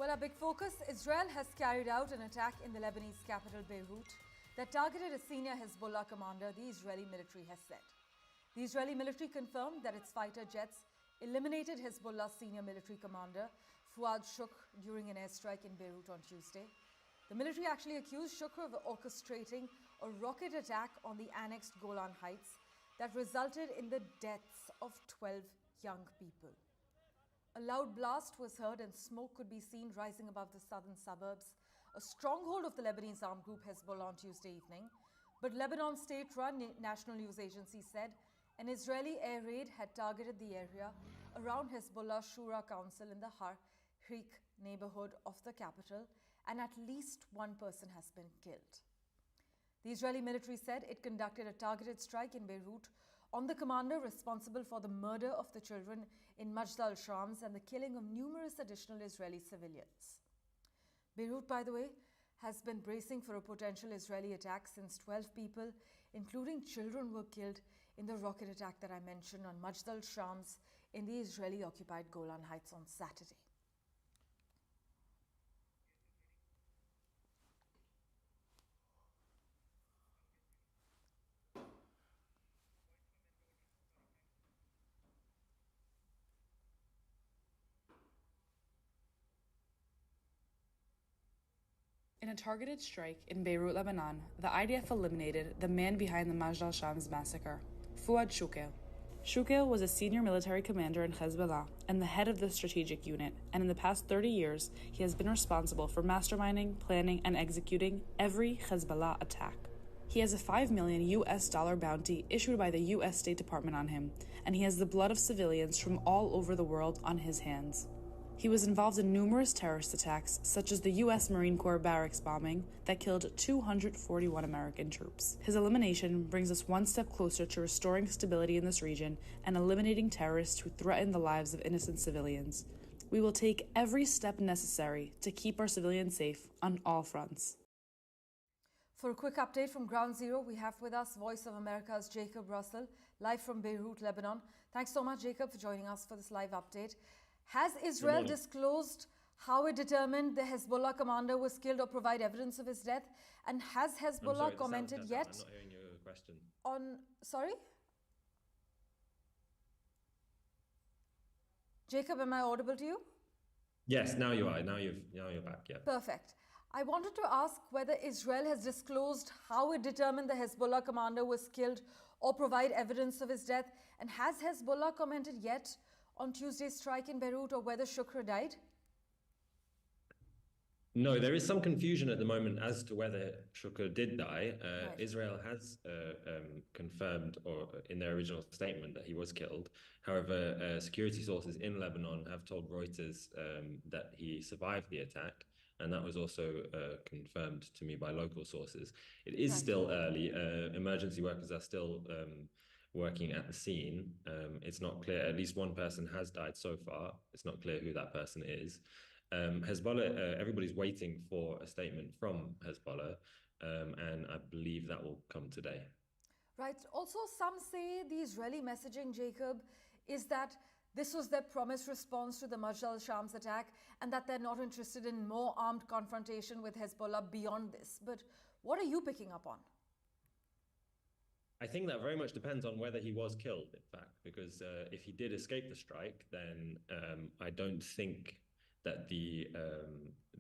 Well, our big focus, Israel has carried out an attack in the Lebanese capital, Beirut, that targeted a senior Hezbollah commander, the Israeli military has said. The Israeli military confirmed that its fighter jets eliminated Hezbollah's senior military commander, Fuad Shukr, during an airstrike in Beirut on Tuesday. The military actually accused Shukr of orchestrating a rocket attack on the annexed Golan Heights that resulted in the deaths of 12 young people. A loud blast was heard and smoke could be seen rising above the southern suburbs, a stronghold of the Lebanese armed group Hezbollah on Tuesday evening. But Lebanon's state-run national news agency said an Israeli air raid had targeted the area around Hezbollah Shura Council in the Har Creek neighborhood of the capital, and at least one person has been killed. The Israeli military said it conducted a targeted strike in Beirut on the commander responsible for the murder of the children in Majdal Shams and the killing of numerous additional Israeli civilians. Beirut, by the way, has been bracing for a potential Israeli attack since 12 people, including children, were killed in the rocket attack that I mentioned on Majdal Shams in the Israeli-occupied Golan Heights on Saturday. In a targeted strike in Beirut, Lebanon, the IDF eliminated the man behind the Majdal Shams massacre, Fuad Shukr. Shukr was a senior military commander in Hezbollah and the head of the strategic unit, and in the past 30 years, he has been responsible for masterminding, planning, and executing every Hezbollah attack. He has a $5 million bounty issued by the U.S. State Department on him, and he has the blood of civilians from all over the world on his hands. He was involved in numerous terrorist attacks, such as the U.S. Marine Corps barracks bombing that killed 241 American troops. His elimination brings us one step closer to restoring stability in this region and eliminating terrorists who threaten the lives of innocent civilians. We will take every step necessary to keep our civilians safe on all fronts. For a quick update from Ground Zero, we have with us Voice of America's Jacob Russell, live from Beirut, Lebanon. Thanks so much, Jacob, for joining us for this live update. Has Israel disclosed how it determined the Hezbollah commander was killed or provide evidence of his death? And has Hezbollah commented yet? I'm not hearing your question. Sorry? Jacob, am I audible to you? Yes, now you are. Now you're back, yeah. Perfect. I wanted to ask whether Israel has disclosed how it determined the Hezbollah commander was killed or provide evidence of his death. And has Hezbollah commented yet on Tuesday's strike in Beirut or whether Shukr died? No, there is some confusion at the moment as to whether Shukr did die. Right. Israel has confirmed or in their original statement that he was killed. However, security sources in Lebanon have told Reuters that he survived the attack. And that was also confirmed to me by local sources. It is still early. Emergency workers are still working at the scene. It's not clear. At least one person has died so far. It's not clear who that person is. Hezbollah, everybody's waiting for a statement from Hezbollah, and I believe that will come today. Right. Also, some say the Israeli messaging, Jacob, is that this was their promised response to the Majdal Shams attack and that they're not interested in more armed confrontation with Hezbollah beyond this. But what are you picking up on? I think that very much depends on whether he was killed, in fact, because if he did escape the strike, then I don't think that the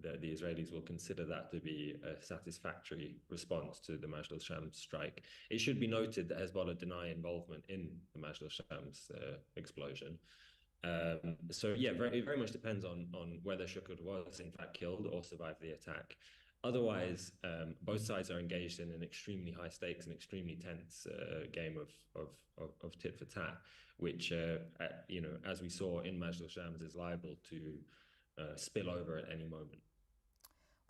Israelis will consider that to be a satisfactory response to the Majdal Shams strike. It should be noted that Hezbollah deny involvement in the Majdal Shams explosion. So yeah, it very much depends on whether Shukr was in fact killed or survived the attack. Otherwise, both sides are engaged in an extremely high stakes and extremely tense game of tit for tat, which, as we saw in Majdal Shams, is liable to spill over at any moment.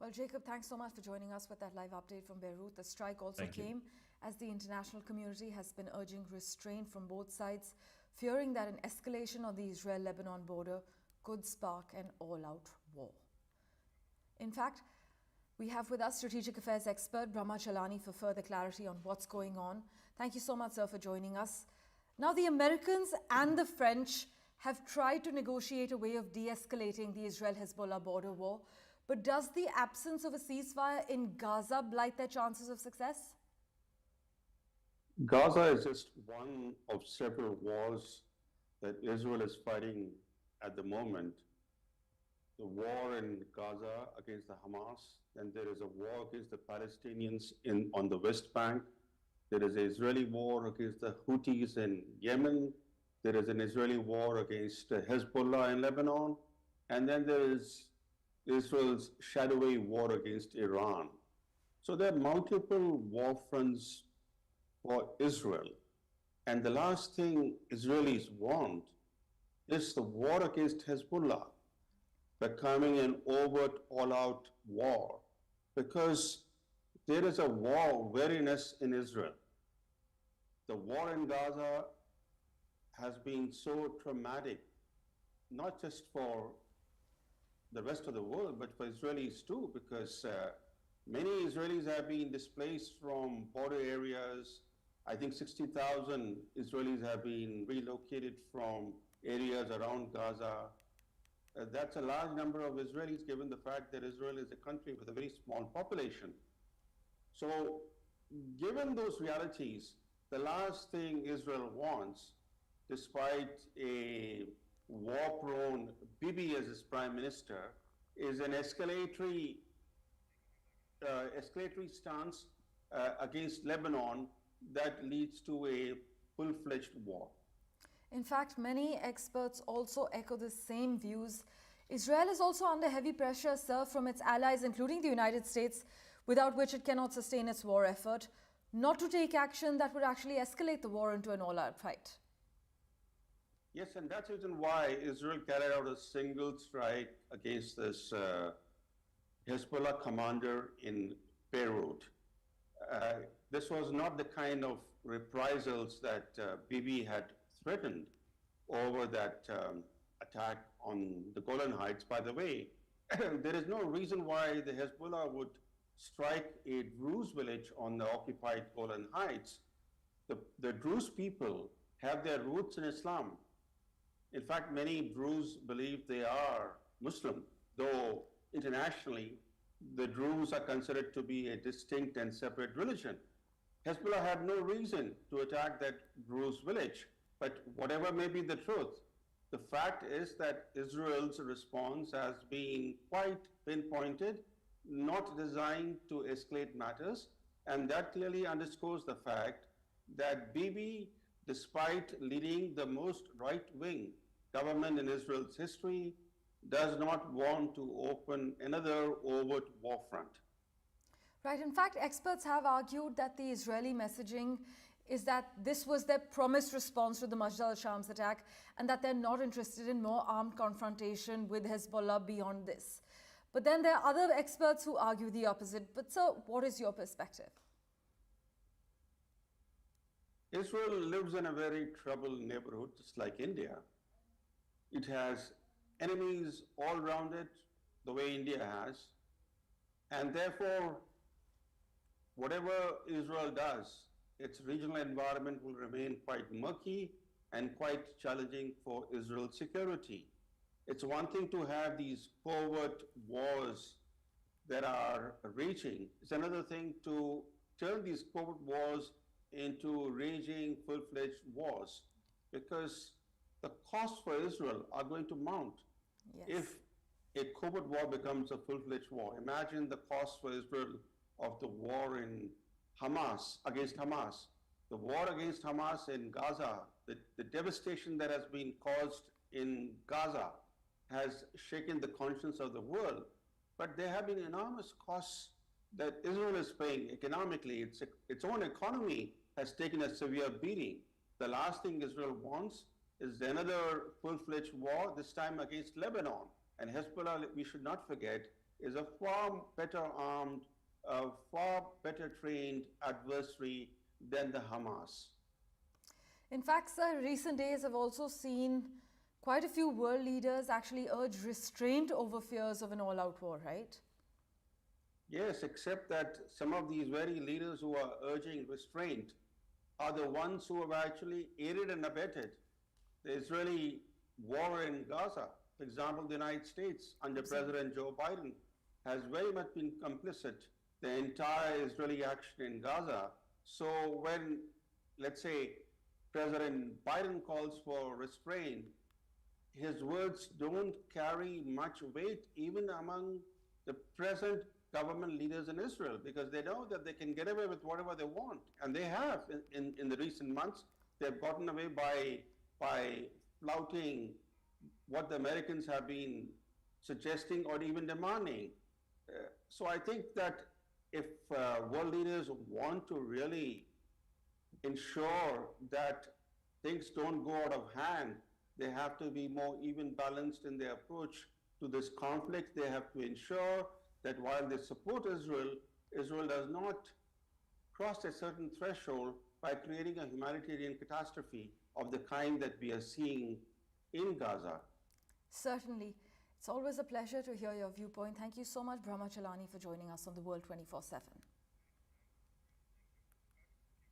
Well, Jacob, thanks so much for joining us with that live update from Beirut. The strike also came as the international community has been urging restraint from both sides, fearing that an escalation on the Israel-Lebanon border could spark an all-out war. In fact, we have with us strategic affairs expert Brahma Chalani for further clarity on what's going on. Thank you so much, sir, for joining us. Now, the Americans and the French have tried to negotiate a way of de-escalating the Israel-Hezbollah border war. But does the absence of a ceasefire in Gaza blight their chances of success? Gaza is just one of several wars that Israel is fighting at the moment. The war in Gaza against the Hamas, then there is a war against the Palestinians on the West Bank. There is an Israeli war against the Houthis in Yemen. There is an Israeli war against Hezbollah in Lebanon. And then there is Israel's shadowy war against Iran. So there are multiple war fronts for Israel. And the last thing Israelis want is the war against Hezbollah becoming an overt, all-out war, because there is a war weariness in Israel. The war in Gaza has been so traumatic, not just for the rest of the world, but for Israelis too, because many Israelis have been displaced from border areas. I think 60,000 Israelis have been relocated from areas around Gaza. That's a large number of Israelis, given the fact that Israel is a country with a very small population. So, given those realities, the last thing Israel wants, despite a war-prone Bibi as its prime minister, is an escalatory stance against Lebanon that leads to a full-fledged war. In fact, many experts also echo the same views. Israel is also under heavy pressure, sir, from its allies, including the United States, without which it cannot sustain its war effort, not to take action that would actually escalate the war into an all-out fight. Yes, and that's the reason why Israel carried out a single strike against this Hezbollah commander in Beirut. This was not the kind of reprisals that Bibi had threatened over that attack on the Golan Heights. By the way, there is no reason why the Hezbollah would strike a Druze village on the occupied Golan Heights. The Druze people have their roots in Islam. In fact, many Druze believe they are Muslim, though internationally the Druze are considered to be a distinct and separate religion. Hezbollah had no reason to attack that Druze village, but whatever may be the truth, the fact is that Israel's response has been quite pinpointed, not designed to escalate matters, and that clearly underscores the fact that Bibi, despite leading the most right-wing government in Israel's history, does not want to open another overt war front. Right. In fact, experts have argued that the Israeli messaging is that this was their promised response to the Majdal Shams attack and that they're not interested in more armed confrontation with Hezbollah beyond this. But then there are other experts who argue the opposite. But sir, what is your perspective? Israel lives in a very troubled neighborhood, just like India. It has enemies all around it, the way India has. And therefore, whatever Israel does, its regional environment will remain quite murky and quite challenging for Israel's security. It's one thing to have these covert wars that are raging. It's another thing to turn these covert wars into raging, full-fledged wars, because the costs for Israel are going to mount. Yes. If a covert war becomes a full-fledged war, imagine the cost for Israel of the war in Hamas, against Hamas, the war against Hamas in Gaza, the devastation that has been caused in Gaza has shaken the conscience of the world. But there have been enormous costs that Israel is paying economically. Its own economy has taken a severe beating. The last thing Israel wants is another full-fledged war, this time against Lebanon. And Hezbollah, we should not forget, is a far better armed, far better trained adversary than the Hamas. In fact, sir, recent days have also seen quite a few world leaders actually urge restraint over fears of an all-out war, right? Yes, except that some of these very leaders who are urging restraint are the ones who have actually aided and abetted the Israeli war in Gaza. For example, the United States under President Joe Biden has very much been complicit the entire Israeli action in Gaza. So when, let's say, President Biden calls for restraint, his words don't carry much weight even among the present government leaders in Israel, because they know that they can get away with whatever they want. And they have in the recent months. They've gotten away by flouting what the Americans have been suggesting or even demanding. So I think that if world leaders want to really ensure that things don't go out of hand, they have to be more even balanced in their approach to this conflict. They have to ensure that while they support Israel, Israel does not cross a certain threshold by creating a humanitarian catastrophe of the kind that we are seeing in Gaza. Certainly. It's always a pleasure to hear your viewpoint. Thank you so much, Brahma Chalani, for joining us on The World 24/7.